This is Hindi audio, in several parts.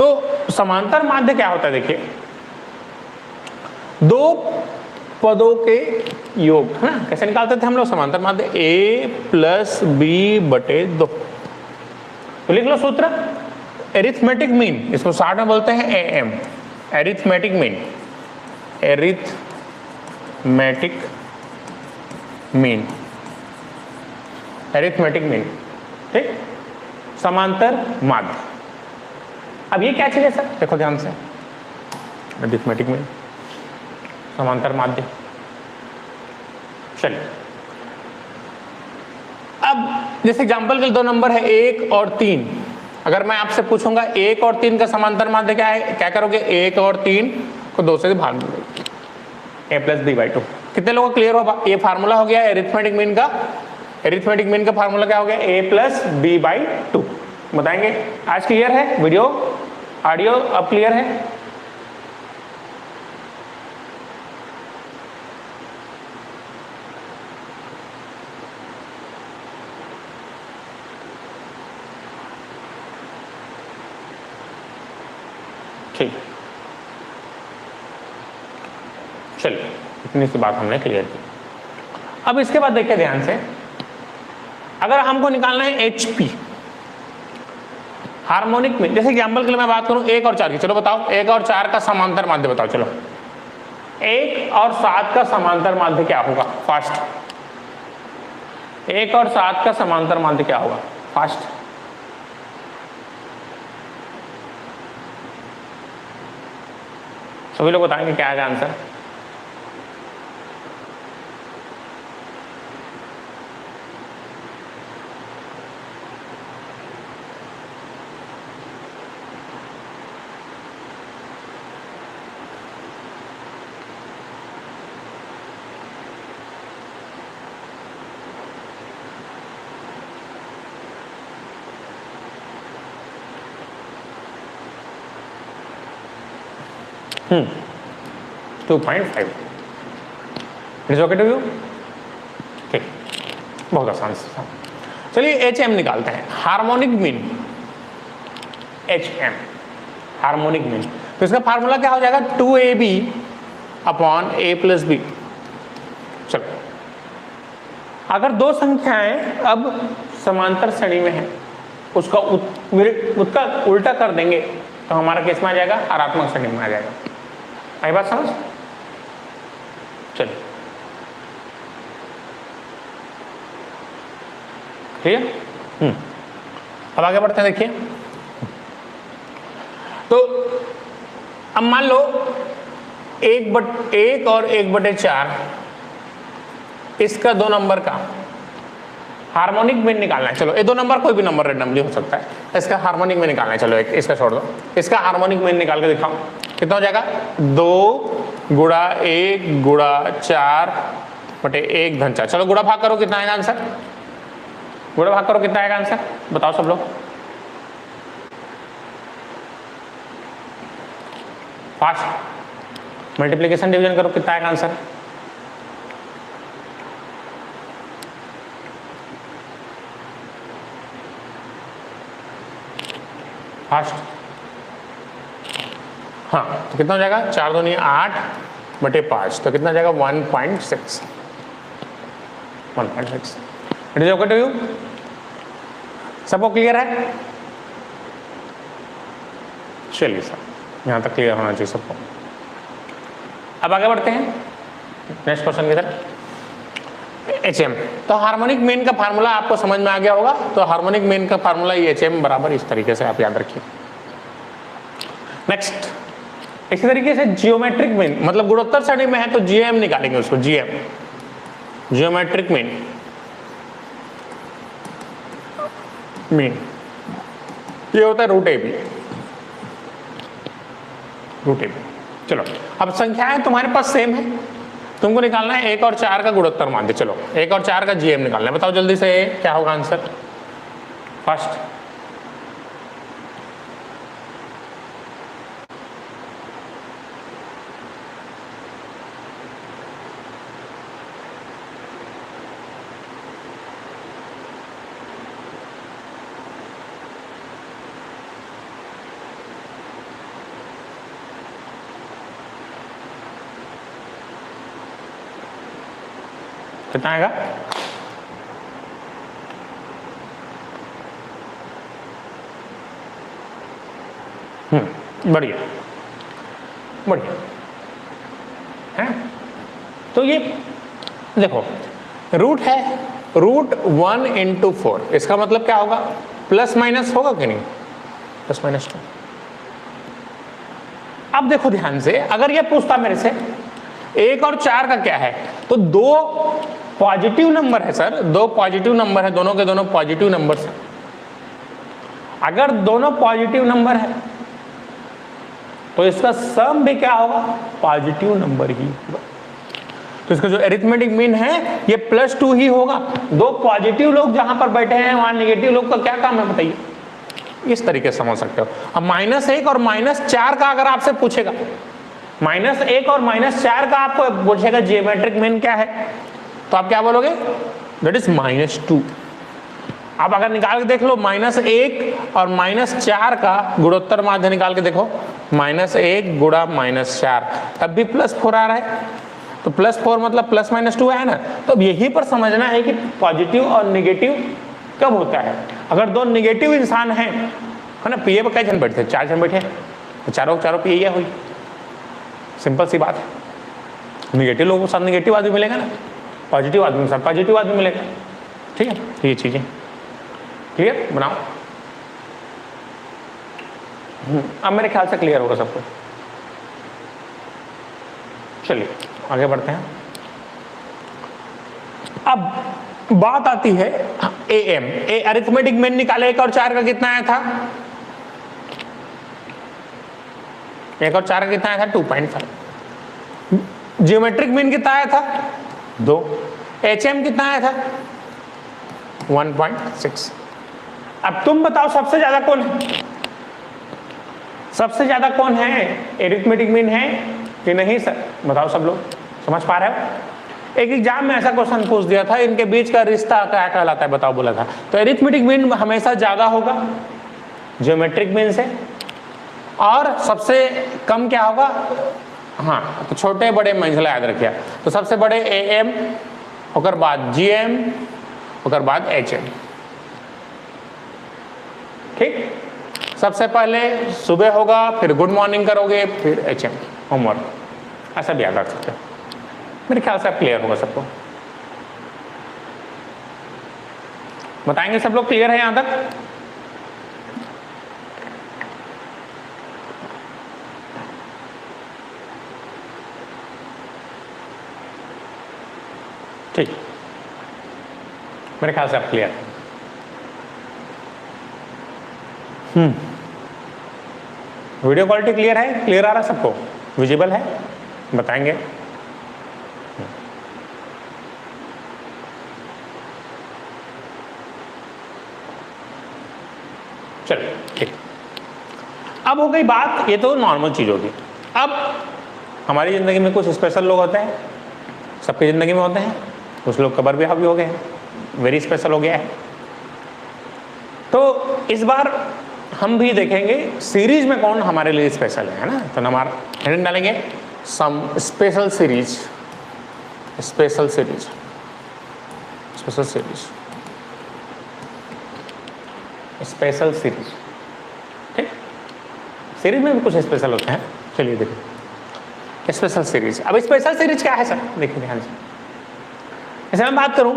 तो समांतर माध्य क्या होता है, देखिए दो पदों के योग, है ना। कैसे निकालते थे हम लोग समांतर माध्य, a प्लस बी बटे 2। तो लिख लो सूत्र, एरिथमेटिक मीन, इसको शॉर्ट में बोलते हैं am, arithmetic mean, arithmetic mean, arithmetic mean, ठीक, समांतर माध्य। अब ये क्या चीज है सर, देखो ध्यान से, एरिथमेटिक मीन, समांतर माध्य। चलिए अब जैसे एग्जांपल के लिए 2 नंबर है 1 और 3, अगर मैं आपसे पूछूंगा 1 और 3 का समांतर माध्य क्या है, क्या करोगे, 1 और 3 को 2 से भाग दोगे, a प्लस बी बाई 2। कितने लोगों को क्लियर होगा, ये फार्मूला हो गया एरिथमेटिक मीन का। एरिथमेटिक मीन का फार्मूला क्या हो गया, a प्लस बी बाई 2। बताएंगे आज क्लियर है, वीडियो ऑडियो अब क्लियर है। ठीक, चलिए इतनी सी बात हमने क्लियर की। अब इसके बाद देखिए ध्यान से, अगर हमको निकालना है HP हार्मोनिक में, जैसे एग्जांपल के लिए मैं बात करूं 1 और 4 की, चलो बताओ 1 और 4 का समांतर माध्य बताओ। चलो 1 और 7 का समांतर माध्य क्या होगा, फास्ट, 1 और 7 का समांतर माध्य क्या होगा, फास्ट। सभी लोग बताएंगे क्या है answer. Hmm. 2.5 is okay to you, ठीक, बहुत आसान सा। चलिए HM निकालते हैं, harmonic mean, HM harmonic mean. तो इसका फार्मूला क्या हो जाएगा, 2AB upon A plus B. चलो अगर दो संख्याएं अब समांतर श्रेणी में है, उसका उल्टा कर देंगे तो हमारा केस में आ जाएगा ऋणात्मक श्रेणी में आ जाएगा। आई बात समझ, चलिए ठीक है। अब आगे बढ़ते हैं, देखिए तो अब मान लो 1 और 1/4 इसका 2 नंबर का हार्मोनिक मीन निकालना है। चलो ये 2 नंबर कोई भी नंबर रेंडमली हो सकता है, इसका हार्मोनिक मीन निकालना है। चलो एक इसका छोड़ दो, इसका हार्मोनिक मीन निकाल के दिखाओ कितना हो जाएगा, 2 गुणा 1 गुणा 4 बटे 1 धन 4। चलो गुणा भाग करो, कितना आएगा आंसर, गुणा भाग करो कितना आएगा आंसर, बताओ सब लोग फास्ट। मल्टीप्लिकेशन डिवीजन करो, कितना आएगा आंसर, फास्ट। हाँ तो कितना हो जाएगा, 4 दूनी 8 बटे 5, तो कितना हो जाएगा 1.6। It is okay to you, सबको क्लियर है। चलिए सर यहाँ तक क्लियर होना चाहिए सबको। अब आगे बढ़ते हैं नेक्स्ट क्वेश्चन की तरफ। HM, तो हार्मोनिक मीन का फार्मूला आपको समझ में आ गया होगा। तो हार्मोनिक मीन का फार्मूला HM बराबर इस तरीके से आप याद रखिए। नेक्स्ट इसी तरीके से जियोमेट्रिक मीन, मतलब गुणोत्तर श्रेणी में है तो GM निकालेंगे उसको, GM जियोमेट्रिक मीन, मीन ये होता है √AB, √AB। चलो अब संख्याएं तुम्हारे पास सेम है, तुमको निकालना है 1 और 4 का गुणोत्तर माध्य। चलो 1 और 4 का GM निकालना है, बताओ जल्दी से क्या होगा आंसर, फर्स्ट कितना आएगा? बढ़िया बढ़िया है। तो ये देखो रूट है, रूट 1 इंटू 4, इसका मतलब क्या होगा? प्लस माइनस होगा कि नहीं? Plus minus 2। अब देखो ध्यान से, अगर ये पूछता मेरे से 1 और 4 का क्या है, तो दो पॉजिटिव नंबर है सर, दो पॉजिटिव नंबर है, दोनों के दोनों पॉजिटिव नंबर है। अगर दोनों पॉजिटिव नंबर है तो इसका सम भी क्या होगा? पॉजिटिव नंबर ही होगा। तो इसका जो अरिथमेटिक मीन है ये +2 ही होगा। दो पॉजिटिव लोग जहां पर बैठे हैं वहां नेगेटिव लोग का क्या काम है बताइए? इस तरीके से समझ सकते हो। अब -1 और -4 का अगर आपसे पूछेगा, -1 और -4 का आपको पूछेगा जियोमेट्रिक मीन क्या है, तो आप क्या बोलोगे? That is -2। आप अगर निकाल के देख लो -1 और -4 का गुणोत्तर माध्य निकाल के देखो, -1 गुणा -4, तब भी +4 आ रहा है। तो +4 मतलब +-2 है ना। तो अब यहीं पर समझना है कि पॉजिटिव और नेगेटिव कब होता है। अगर दो नेगेटिव इंसान हैं, है ना, पीए पर कई जन बैठे? 4 जन बैठे, तो चारों पीए हुई। सिंपल सी बात है। नेगेटिव लोगों के साथ नेगेटिव आदमी मिलेगा ना, पॉजिटिव आदमी के साथ पॉजिटिव आदमी मिलेगा। ठीक है, तो ये चीजें क्लियर बनाओ। अब मेरे ख्याल से क्लियर होगा सबको। चलिए आगे बढ़ते हैं। अब बात आती है AM, अरिथमेटिक मीन निकाले। 1 और 4 का कितना आया था? 1 और 4 का कितना आया था? 2.5। जियोमेट्रिक मीन कितना आया था? 2। HM कितना आया था? 1.6। अब तुम बताओ सबसे ज्यादा कौन है? सबसे ज्यादा कौन है? अरिथमेटिक मीन है कि नहीं सर? बताओ सब लोग, समझ पा रहे हो? एक एग्जाम में ऐसा क्वेश्चन पूछ दिया था, इनके बीच का रिश्ता क्या कहलाता है बताओ, बोला था। तो अरिथमेटिक मीन हमेशा ज्यादा होगा ज्योमेट्रिक मीन से, और सबसे कम क्या होगा? हाँ, तो छोटे बड़े मंजिला याद रखिए। तो सबसे बड़े AM, उसके बाद GM, उसके बाद HM। ठीक, सबसे पहले सुबह होगा, फिर गुड मॉर्निंग करोगे, फिर HM होमवर्क। ऐसा भी याद रख सकते हो। मेरे ख्याल से अब क्लियर होगा सबको। बताएंगे सब लोग क्लियर है यहां तक? ठीक, मेरे ख्याल से अब क्लियर है। वीडियो क्वालिटी क्लियर है? क्लियर आ रहा है सबको? विजिबल है? बताएंगे। चलो ठीक। अब हो गई बात, ये तो नॉर्मल चीज होगी। अब हमारी जिंदगी में कुछ स्पेशल लोग होते हैं, सबकी जिंदगी में होते हैं। कुछ लोग कबर भी हावी हो गए हैं, वेरी स्पेशल हो गया है। तो इस बार हम भी देखेंगे सीरीज में कौन हमारे लिए स्पेशल है ना। तो हमारा हेडिंग डालेंगे some special series, special series, special series, special series. ठीक, सीरीज में भी कुछ स्पेशल होते हैं। चलिए देखिए स्पेशल सीरीज। अब स्पेशल सीरीज क्या है सर? देखिए ध्यान से। जैसे मैं बात करूं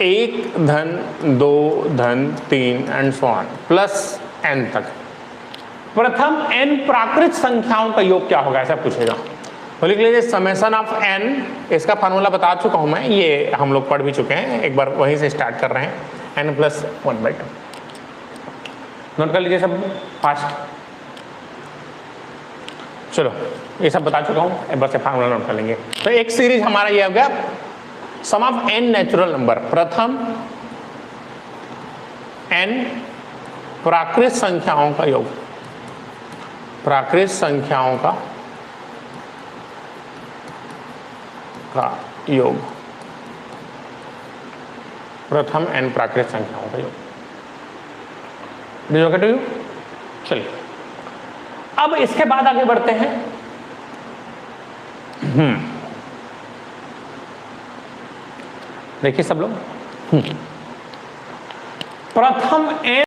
1 धन 2 धन 3 and so on plus n तक, प्रथम n प्राकृत संख्याओं का योग क्या होगा, ऐसा पूछेगा। तो लिख लीजिए समेशन ऑफ n। इसका फार्मूला बता चुका हूं मैं, ये हम लोग पढ़ भी चुके हैं, एक बार वहीं से स्टार्ट कर रहे हैं। n+1/2 नोट कर लीजिए सब फास्ट। चलो ये सब बता चुका हूं, एक बार से फार्मूला नोट कर लेंगे। तो एक सीरीज हमारा ये हो गया सम ऑफ n नेचुरल नंबर, प्रथम n प्राकृत संख्याओं का योग, प्राकृत संख्याओं का योग, प्रथम n प्राकृत संख्याओं का योग। चलिए अब इसके बाद आगे बढ़ते हैं। देखिए सब लोग, प्रथम n